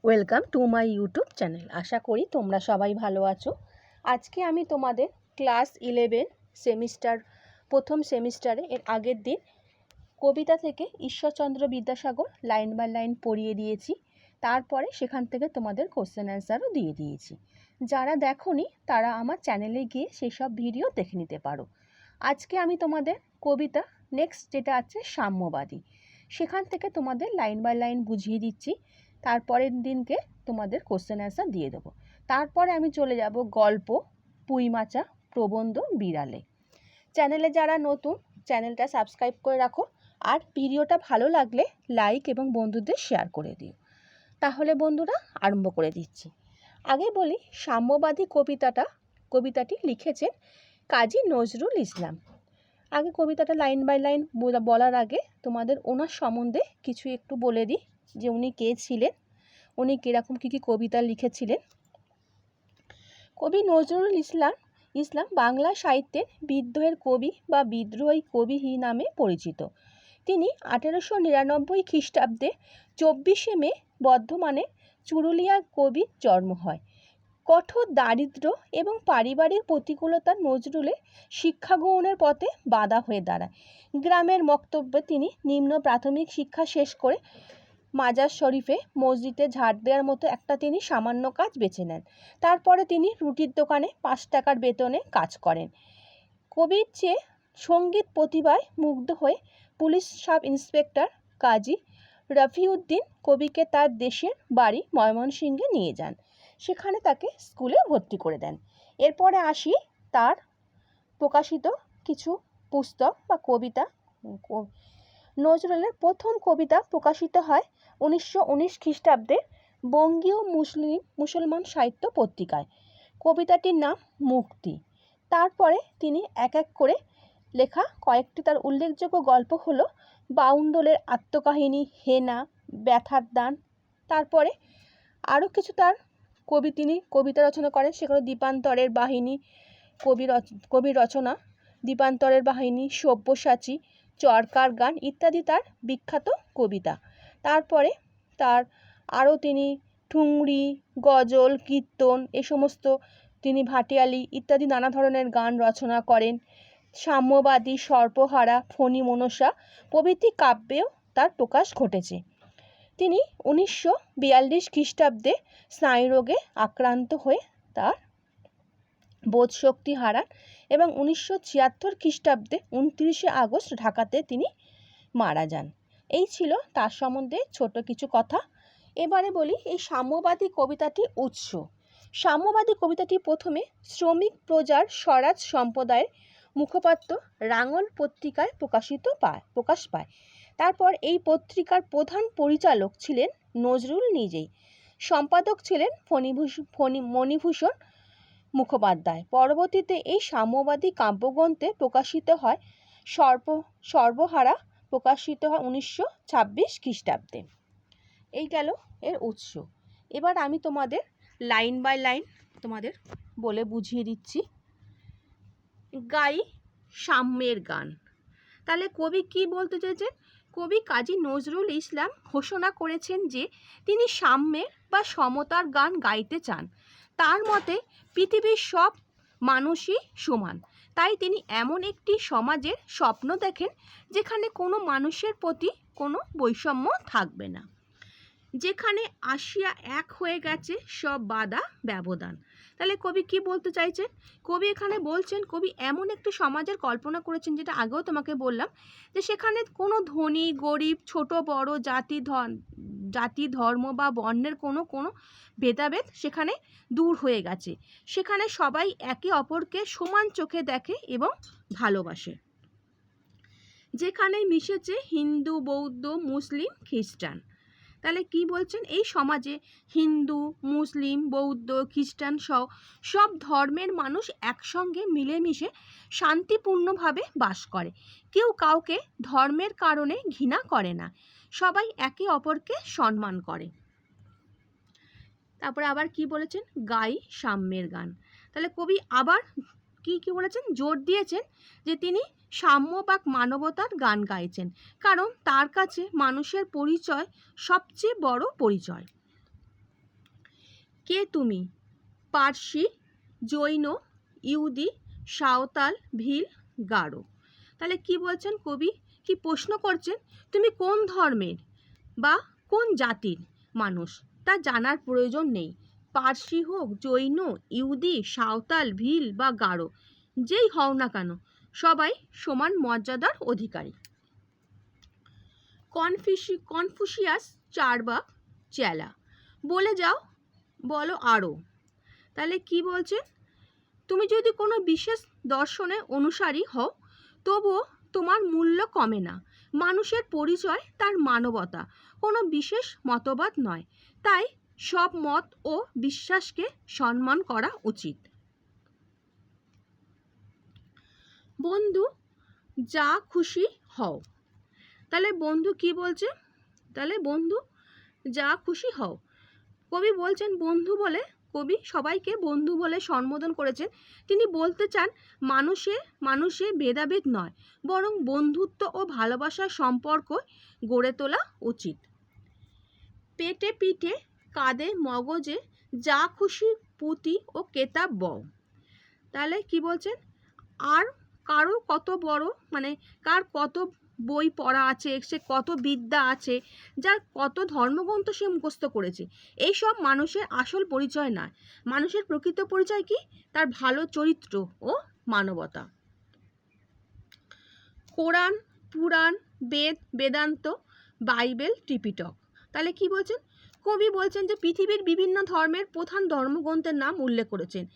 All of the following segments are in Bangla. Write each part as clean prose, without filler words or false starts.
Welcome to my YouTube channel. আশা করি তোমরা সবাই ভালো আছো। আজকে আমি তোমাদের ক্লাস 11 প্রথম সেমিস্টারে এর আগের দিন কবিতা থেকে Ishwarchandra Vidyasagar line by line পড়িয়ে দিয়েছি। তারপরে সেখান থেকে তোমাদের কোশ্চেন অ্যান্সারও দিয়ে দিয়েছি। যারা দেখোনি তারা আমার চ্যানেলে গিয়ে সেসব ভিডিও দেখে নিতে পারো। আজকে আমি তোমাদের কবিতা নেক্সট যেটা আছে সাম্যবাদী, সেখান থেকে তোমাদের লাইন বাই লাইন বুঝিয়ে দিচ্ছি। তারপরের দিনকে তোমাদের কোশ্চেন অ্যান্সার দিয়ে দেবো। তারপরে আমি চলে যাব গল্প, পুঁইমাচা, প্রবন্ধ, বিড়ালে। চ্যানেলে যারা নতুন, চ্যানেলটা সাবস্ক্রাইব করে রাখো, আর ভিডিওটা ভালো লাগলে লাইক এবং বন্ধুদের শেয়ার করে দিও। তাহলে বন্ধুরা আরম্ভ করে দিচ্ছি। আগে বলি, সাম্যবাদী কবিতাটি লিখেছেন কাজী নজরুল ইসলাম। আগে কবিতাটা লাইন বাই লাইন বলার আগে তোমাদের ওনার সম্বন্ধে কিছু একটু বলে দিই, যে উনি কে ছিলেন, উনি কীরকম কী কবিতা লিখেছিলেন। কবি নজরুল ইসলাম বাংলা সাহিত্যের বিদ্রোহের কবি বা বিদ্রোহী কবি নামে পরিচিত। তিনি 1899 খ্রিস্টাব্দে 24শে মে বর্ধমানে চুরুলিয়া কবির জন্ম হয়। কঠোর দারিদ্র্য এবং পারিবারিক প্রতিকূলতা নজরুলের শিক্ষা গ্রহণের পথে বাধা হয়ে দাঁড়ায়। গ্রামের মক্তব্যে তিনি নিম্ন প্রাথমিক শিক্ষা শেষ করে মাজার শরীফে মসজিদে ঝাড় দেওয়ার মতো একটা তিনি সামান্য কাজ বেছে নেন। তারপরে তিনি রুটির দোকানে 5 টাকার বেতনে কাজ করেন। কবির চেয়ে সঙ্গীত প্রতিভায় মুগ্ধ হয়ে পুলিশ সাব ইন্সপেক্টর কাজী রফিউদ্দিন কবিকে তার দেশের বাড়ি ময়মনসিংহে নিয়ে যান। সেখানে তাকে স্কুলে ভর্তি করে দেন। এরপরে আসি তার প্রকাশিত কিছু পুস্তক বা কবিতা। নজরুলের প্রথম কবিতা প্রকাশিত হয় 1919 খ্রিস্টাব্দে বঙ্গীয় মুসলমান সাহিত্য পত্রিকায়। কবিতাটির নাম মুক্তি। তারপরে তিনি এক এক করে লেখা কয়েকটি তার উল্লেখযোগ্য গল্প হলো বাউন্ডলের আত্মকাহিনী, হেনা, ব্যথার দান। তারপরে আরও কিছু তার তিনি কবিতা রচনা করেন, সেগুলো দীপান্তরের বাহিনী, কবির রচনা দীপান্তরের বাহিনী, সব্যসাচী, চরকার গান ইত্যাদি তার বিখ্যাত কবিতা। তারপরে তার আরও তিনি ঠুংরি, গজল, কীর্তন এ সমস্ত, তিনি ভাটিয়ালি ইত্যাদি নানা ধরনের গান রচনা করেন। সাম্যবাদী, সর্পহারা, ফণী মনসা প্রভৃতি কাব্যেও তার প্রকাশ ঘটেছে। তিনি 1942 খ্রিস্টাব্দে স্নায়ুরোগে আক্রান্ত হয়ে তার বোধশক্তি হারান এবং 1976 খ্রিস্টাব্দে 29শে আগস্ট ঢাকাতে তিনি মারা যান। এই ছিল তার সম্বন্ধে ছোট কিছু কথা। এবারে বলি এই সাম্যবাদী কবিতাটি উৎস। সাম্যবাদী কবিতাটি প্রথমে শ্রমিক প্রজার স্বরাজ সম্প্রদায়ের মুখপাত্র রাঙল পত্রিকায় প্রকাশ পায়। তারপর এই পত্রিকার প্রধান পরিচালক ছিলেন নজরুল নিজেই, সম্পাদক ছিলেন মণিভূষণ মুখোপাধ্যায়। পরবর্তীতে এই সাম্যবাদী কাব্যগ্রন্থে প্রকাশিত হয় সর্বহারা, প্রকাশিত হয় 1926 খ্রিস্টাব্দে। এই গেল এর উৎস। এবার আমি তোমাদের লাইন বাই লাইন তোমাদের বলে বুঝিয়ে দিচ্ছি। গাই সাম্যের গান। তাহলে কবি কি বলতে চেয়েছেন? কবি কাজী নজরুল ইসলাম ঘোষণা করেছেন যে তিনি সাম্যের বা সমতার গান গাইতে চান। তার মতে পৃথিবীর সব মানুষই সমান। তাই তিনি এমন একটি সমাজের স্বপ্ন দেখেন যেখানে কোনো মানুষের প্রতি কোনো বৈষম্য থাকবে না, যেখানে আসিয়া এক হয়ে গেছে সব বাধা ব্যবধান। তাহলে কবি কি বলতে চাইছেন? কবি এখানে বলছেন, কবি এমন একটি সমাজের কল্পনা করেছেন, যেটা আগেও তোমাকে বললাম, যে সেখানে কোনো ধনী গরিব, ছোট বড়, জাতি ধর্ম বা বর্ণের কোনো ভেদাভেদ সেখানে দূর হয়ে গেছে। সেখানে সবাই একে অপরকে সমান চোখে দেখে এবং ভালোবাসে। যেখানে মিশেছে হিন্দু, বৌদ্ধ, মুসলিম, খ্রিস্টান। তাহলে কি বলছেন? এই সমাজে হিন্দু, মুসলিম, বৌদ্ধ, খ্রিস্টান সহ সব ধর্মের মানুষ একসঙ্গে মিলেমিশে শান্তিপূর্ণভাবে বাস করে। কেউ কাউকে ধর্মের কারণে ঘৃণা করে না, সবাই একে অপরকে সম্মান করে। তারপরে আবার কি বলেছেন? গাই সাম্যের গান। তাহলে কবি আবার কি বলেছেন? জোর দিয়েছেন যে তিনি সাম্য বা মানবতার গান গাইছেন, কারণ তার কাছে মানুষের পরিচয় সবচেয়ে বড় পরিচয়। কে তুমি? পার্সি, জৈন, ইহুদি, সাঁওতাল, ভিল, গারো। তাহলে কি বলছেন কবি, কি প্রশ্ন করছেন, তুমি কোন ধর্মের বা কোন জাতির মানুষ তা জানার প্রয়োজন নেই। পার্সি হোক, জৈন, ইহুদি, সাঁওতাল, ভিল বা গারো, যেই হও না কেন সবাই সমান মর্যাদার অধিকারী। কনফুসিয়াস চারবাক চেলা, বলে যাও, বলো আরও। তাহলে কি বলছেন, তুমি যদি কোনো বিশেষ দর্শনের অনুসারী হও তবুও তোমার মূল্য কমে না। মানুষের পরিচয় তার মানবতা, কোনো বিশেষ মতবাদ নয়। তাই সব মত ও বিশ্বাসকে সম্মান করা উচিত। বন্ধু যা খুশি হও। তাহলে বন্ধু কি বলছে, তাহলে বন্ধু যা খুশি হও। কবি বলছেন বন্ধু বলে, কবি সবাইকে বন্ধু বলে সম্বোধন করেছেন। তিনি বলতে চান মানুষে ভেদাভেদ নয়, বরং বন্ধুত্ব ও ভালোবাসার সম্পর্ক গড়ে তোলা উচিত। পেটে পিঠে কাঁধে মগজে যা খুশি পুঁতি ও কেতাব বও। তাহলে কি বলছেন, আর কারো কত বড়, মানে কার কত বই পড়া আছে, সে কত বিদ্যা আছে, যার কত ধর্মগ্রন্থ সে মুখস্থ করেছে, এইসব মানুষের আসল পরিচয় নয়। মানুষের প্রকৃত পরিচয় কি, তার ভালো চরিত্র ও মানবতা। কোরআন, পুরাণ, বেদ, বেদান্ত, বাইবেল, ত্রিপিটক। তাহলে কি বলছেন, কবি বলছেন যে পৃথিবীর বিভিন্ন ধর্মের প্রধান ধর্মগ্রন্থের নাম উল্লেখ করেছেন।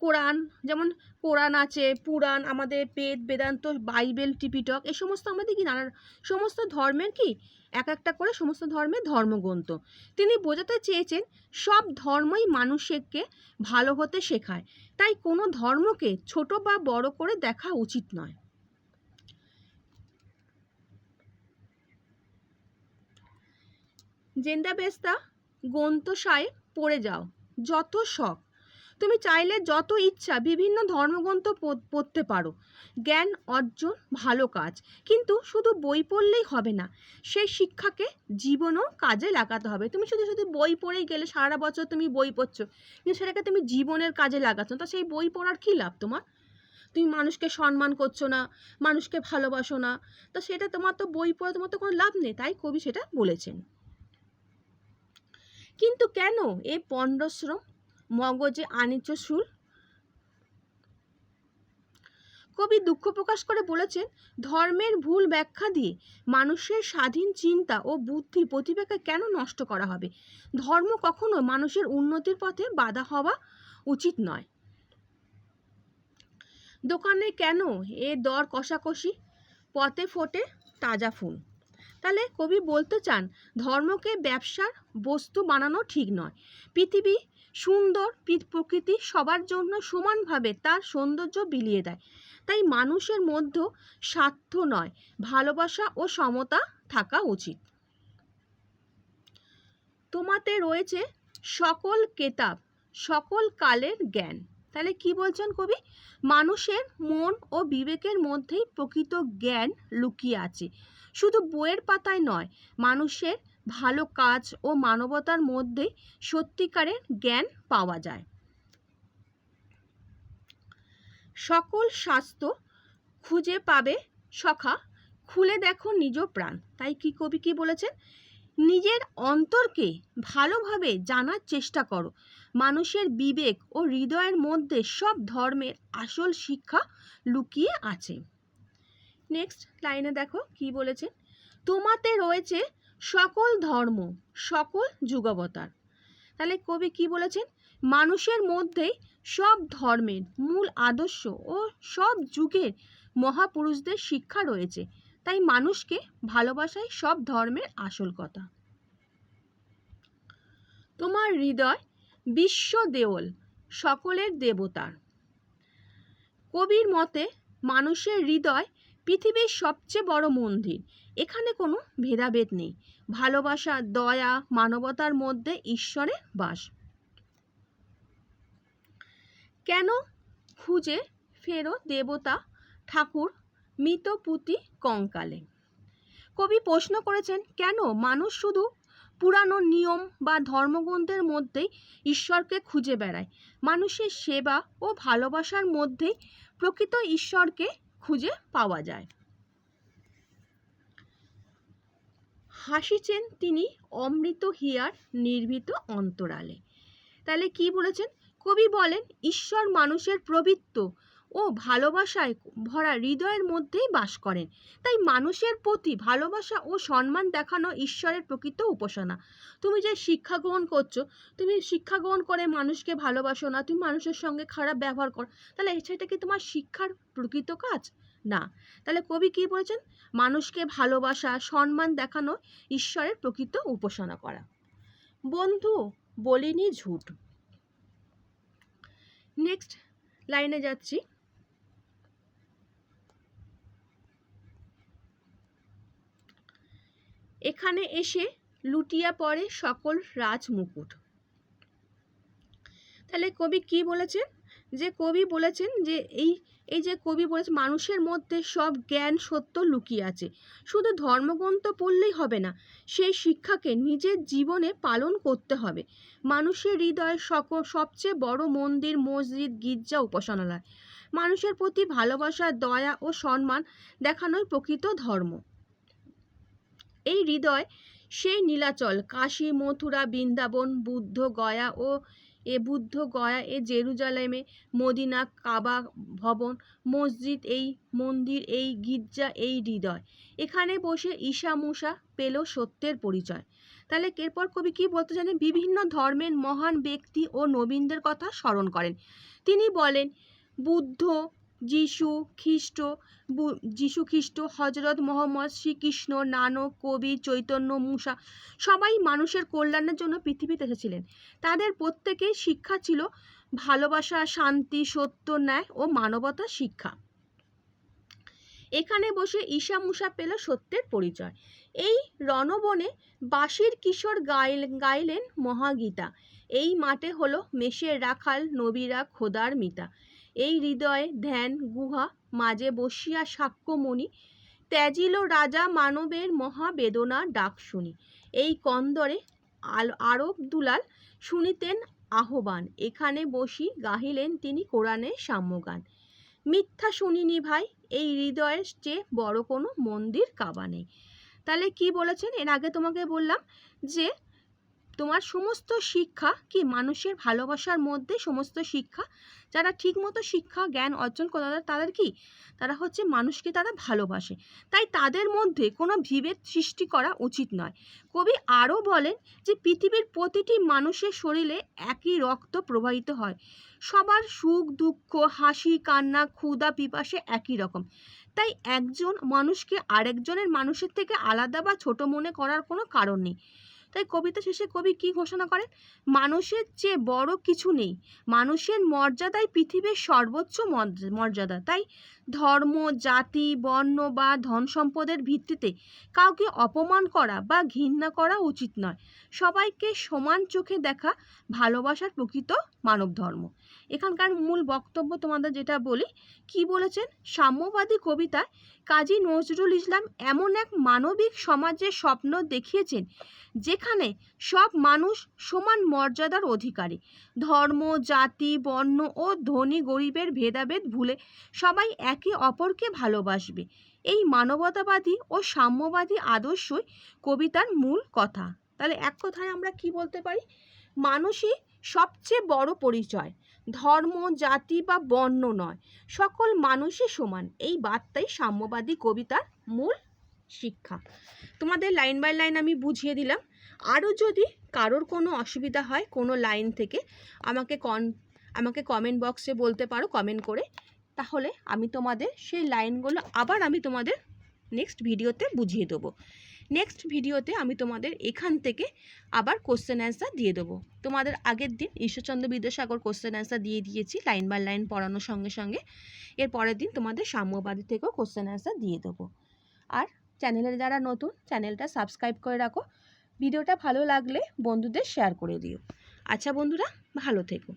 কোরআন, যেমন কোরআন আছে, পুরাণ, আমাদের বেদ, বেদান্ত, বাইবেল, ত্রিপিটক, এই সমস্ত আমাদের কি নানা সমস্ত ধর্মের কি এক একটা করে সমস্ত ধর্মের ধর্মগ্রন্থ। তিনি বোঝাতে চেয়েছেন সব ধর্মই মানুষকে ভালো হতে শেখায়, তাই কোনো ধর্মকে ছোট বা বড় করে দেখা উচিত নয়। জেন্দা বেস্তা গ্রন্থসায় পড়ে যাও, যত শখ। তুমি চাইলে যত ইচ্ছা বিভিন্ন ধর্মগ্রন্থ পড়তে পারো, জ্ঞান অর্জন ভালো কাজ, কিন্তু শুধু বই পড়লেই হবে না, সেই শিক্ষাকে জীবনও কাজে লাগাতে হবে। তুমি শুধু শুধু বই পড়েই গেলে, সারা বছর তুমি বই পড়ছো কিন্তু সেটাকে তুমি জীবনের কাজে লাগাচ্ছ, তা সেই বই পড়ার কী লাভ তোমার? তুমি মানুষকে সম্মান করছো না, মানুষকে ভালোবাসো না, তা সেটা তোমার তো বই পড়ে তোমার তো কোনো লাভ নেই। তাই কবি সেটা বলেছেন। কিন্তু কেন এ পণ্ডশ্রম, মগজে আনিচ শুল? কবি দুঃখ প্রকাশ করে বলেছেন ধর্মের ভুল ব্যাখ্যা দিয়ে মানুষের স্বাধীন চিন্তা ও বুদ্ধি প্রতিভাকে কেন নষ্ট করা হবে। ধর্ম কখনো মানুষের উন্নতির পথে বাধা হওয়া উচিত নয়। দোকানে কেন এ দর কষাকষি, পথে ফোটে তাজা ফুল। তাহলে কবি বলতে চান ধর্মকে ব্যবসার বস্তু বানানো ঠিক নয়। পৃথিবী সুন্দর, প্রকৃতি সবার জন্য সমানভাবে তার সৌন্দর্য বিলিয়ে দেয়। তাই মানুষের মধ্যে স্বার্থ নয়, ভালোবাসা ও সমতা থাকা উচিত। তোমাতে রয়েছে সকল কেতাব, সকল কালের জ্ঞান। তাহলে কি বলছেন কবি, মানুষের মন ও বিবেকের মধ্যেই প্রকৃত জ্ঞান লুকিয়ে আছে। শুধু বইয়ের পাতায় নয়, মানুষের ভালো কাজ ও মানবতার মধ্যে সত্যিকারের জ্ঞান পাওয়া যায়। সকল শাস্ত্র খুঁজে পাবে সখা, খুলে দেখো নিজ প্রাণ। তাই কি কবি কি বলেছেন, নিজের অন্তরকে ভালোভাবে জানার চেষ্টা করো। মানুষের বিবেক ও হৃদয়ের মধ্যে সব ধর্মের আসল শিক্ষা লুকিয়ে আছে। নেক্সট লাইনে দেখো কি বলেছেন, তোমাতে রয়েছে সকল ধর্ম, সকল যুগাবতার। তাহলে কবি কি বলেছেন, মানুষের মধ্যেই সব ধর্মের মূল আদর্শ ও সব যুগের মহাপুরুষদের শিক্ষা রয়েছে। তাই মানুষকে ভালোবাসাই সব ধর্মের আসল কথা। তোমার হৃদয় বিশ্ব দেওল, সকলের দেবতার। কবির মতে মানুষের হৃদয় পৃথিবীর সবচেয়ে বড় মন্দির। এখানে কোনো ভেদাভেদ নেই, ভালোবাসা, দয়া, মানবতার মধ্যে ঈশ্বরের বাস। কেন খুঁজে ফেরো দেবতা ঠাকুর মৃত পুঁতি কঙ্কালে। কবি প্রশ্ন করেছেন কেন মানুষ শুধু পুরানো নিয়ম বা ধর্মগ্রন্থের মধ্যেই ঈশ্বরকে খুঁজে বেড়ায়। মানুষের সেবা ও ভালোবাসার মধ্যেই প্রকৃত ঈশ্বরকে খুঁজে পাওয়া যায়। হাসিছেন তিনি অমৃত হিয়ার নির্ভীত অন্তরালে। তাহলে কি বলেছেন? কবি বলেন ঈশ্বর মানুষের প্রবৃত্ত ও ভালোবাসায় ভরা হৃদয়ের মধ্যেই বাস করেন। তাই মানুষের প্রতি ভালোবাসা ও সম্মান দেখানো ঈশ্বরের প্রকৃত উপাসনা। তুমি যে শিক্ষা গ্রহণ করছো, তুমি শিক্ষা গ্রহণ করে মানুষকে ভালোবাসো না, তুমি মানুষের সঙ্গে খারাপ ব্যবহার করো, তাহলে সেটা কি তোমার শিক্ষার প্রকৃত কাজ? না। তাহলে কবি কি বলেছেন? মানুষকে ভালোবাসা, সম্মান দেখানো ঈশ্বরের প্রকৃত উপাসনা করা। বন্ধু বলিনি ঝুট। নেক্সট লাইনে যাচ্ছি। এখানে এসে লুটিয়া পড়ে সকল রাজমুকুট। তাহলে কবি কি বলেছেন? যে কবি বলেছেন যে এই যে কবি বলেছে মানুষের মধ্যে সব জ্ঞান সত্য লুকিয়ে আছে। শুধু ধর্মগ্রন্থ পড়লেই হবে না, সেই শিক্ষাকে নিজের জীবনে পালন করতে হবে। মানুষের হৃদয়ে সবচেয়ে বড় মন্দির, মসজিদ, গির্জা, উপাসনালয়। মানুষের প্রতি ভালোবাসা, দয়া ও সম্মান দেখানোই প্রকৃত ধর্ম। এই হৃদয় সেই নীলাচল, কাশী, মথুরা, বৃন্দাবন, বুদ্ধ গয়া, জেরুজালেমে, মদিনা, কাবা ভবন, মসজিদ, এই মন্দির, এই গির্জা, এই হৃদয়। এখানে বসে ঈশা মুসা পেল সত্যের পরিচয়। তাহলে এরপর কবি কি বলতে জানেন? বিভিন্ন ধর্মের মহান ব্যক্তি ও নবীনদের কথা স্মরণ করেন। তিনি বলেন বুদ্ধ, যিশু খ্রিস্ট, হজরত মোহাম্মদ, শ্রীকৃষ্ণ, নানক, কবির, চৈতন্য, মুসা সবাই মানুষের কল্যাণের জন্য পৃথিবীতে এসেছিলেন। তাদের প্রত্যেকের শিক্ষা ছিল ভালোবাসা, শান্তি, সত্য, ন্যায় ও মানবতার শিক্ষা। এখানে বসে ঈশা মুসা পেল সত্যের পরিচয়। এই রণবনে বাঁশির কিশোর গাইলেন মহাগীতা। এই মাঠে হলো মেষের রাখাল, নবীরা খোদার মিতা। এই হৃদয়ে ধ্যান গুহা, মাঝে বসিয়া সাক্ষ্যমণি, ত্যাজিল রাজা মানবের মহাবেদনা ডাক শুনি। এই কন্দরে আরব দুলাল শুনিতেন আহ্বান, এখানে বসি গাহিলেন তিনি কোরআনের সাম্যগান। মিথ্যা শুনিনি ভাই, এই হৃদয়ের চেয়ে বড় কোনো মন্দির কাবা নেই। তাহলে কি বলেছেন? এর আগে তোমাকে বললাম যে তোমার সমস্ত শিক্ষা কি মানুষের ভালোবাসার মধ্যে সমস্ত শিক্ষা। যারা ঠিকমতো শিক্ষা জ্ঞান অর্জন করে তাদের কি তারা হচ্ছে মানুষকে তারা ভালোবাসে। তাই তাদের মধ্যে কোনো বিভেদ সৃষ্টি করা উচিত নয়। কবি আরও বলেন যে পৃথিবীর প্রতিটি মানুষের শরীরে একই রক্ত প্রবাহিত হয়। সবার সুখ দুঃখ, হাসি কান্না, ক্ষুধা পিপাসা একই রকম। তাই একজন মানুষকে আরেকজনের মানুষের থেকে আলাদা বা ছোট মনে করার কোনো কারণ নেই। তাই কবিতা শেষে কবি কি ঘোষণা করেন? মানুষের চেয়ে বড় কিছু নেই, মানুষের মর্যাদাই পৃথিবীর সর্বোচ্চ মর্যাদা। তাই ধর্ম, জাতি, বর্ণ বা ধন সম্পদের ভিত্তিতে কাউকে অপমান করা বা ঘৃণা করা উচিত নয়। সবাইকে সমান চোখে দেখা ভালোবাসার প্রকৃত মানব ধর্ম। এখানকার মূল বক্তব্য তোমাদের যেটা বলি, কি বলেছেন? সাম্যবাদী কবিতায় কাজী নজরুল ইসলাম এমন এক মানবিক সমাজের স্বপ্ন দেখিয়েছেন যেখানে সব মানুষ সমান মর্যাদার অধিকারী। ধর্ম, জাতি, বর্ণ ও ধনী গরিবের ভেদাভেদ ভুলে সবাই একে অপরকে ভালোবাসবে। এই মানবতাবাদী ও সাম্যবাদী আদর্শই কবিতার মূল কথা। তাহলে এক কথায় আমরা কি বলতে পারি? মানুষই সবচেয়ে বড় পরিচয়, ধর্ম, জাতি বা বর্ণ নয়, সকল মানুষই সমান। এই বার্তাই সাম্যবাদী কবিতার মূল শিক্ষা। তোমাদের লাইন বাই লাইন আমি বুঝিয়ে দিলাম। আরও যদি কারোর কোনো অসুবিধা হয় কোনো লাইন থেকে আমাকে কমেন্ট বক্সে বলতে পারো কমেন্ট করে, তাহলে আমি তোমাদের সেই লাইনগুলো আবার আমি তোমাদের নেক্সট ভিডিওতে বুঝিয়ে দেবো। নেক্সট ভিডিওতে আমি তোমাদের এখান থেকে আবার কোশ্চেন অ্যান্সার দিয়ে দেবো। তোমাদের আগের দিন ঈশ্বরচন্দ্র বিদ্যাসাগর কোশ্চেন অ্যান্সার দিয়ে দিয়েছি লাইন বাই লাইন পড়ানোর সঙ্গে সঙ্গে। এর পরের দিন তোমাদের সাম্যবাদী থেকেও কোশ্চেন অ্যান্সার দিয়ে দেবো। আর চ্যানেলে যারা নতুন, চ্যানেলটা সাবস্ক্রাইব করে রাখো। ভিডিওটা ভালো লাগলে বন্ধুদের শেয়ার করে দিও। আচ্ছা বন্ধুরা, ভালো থেকো।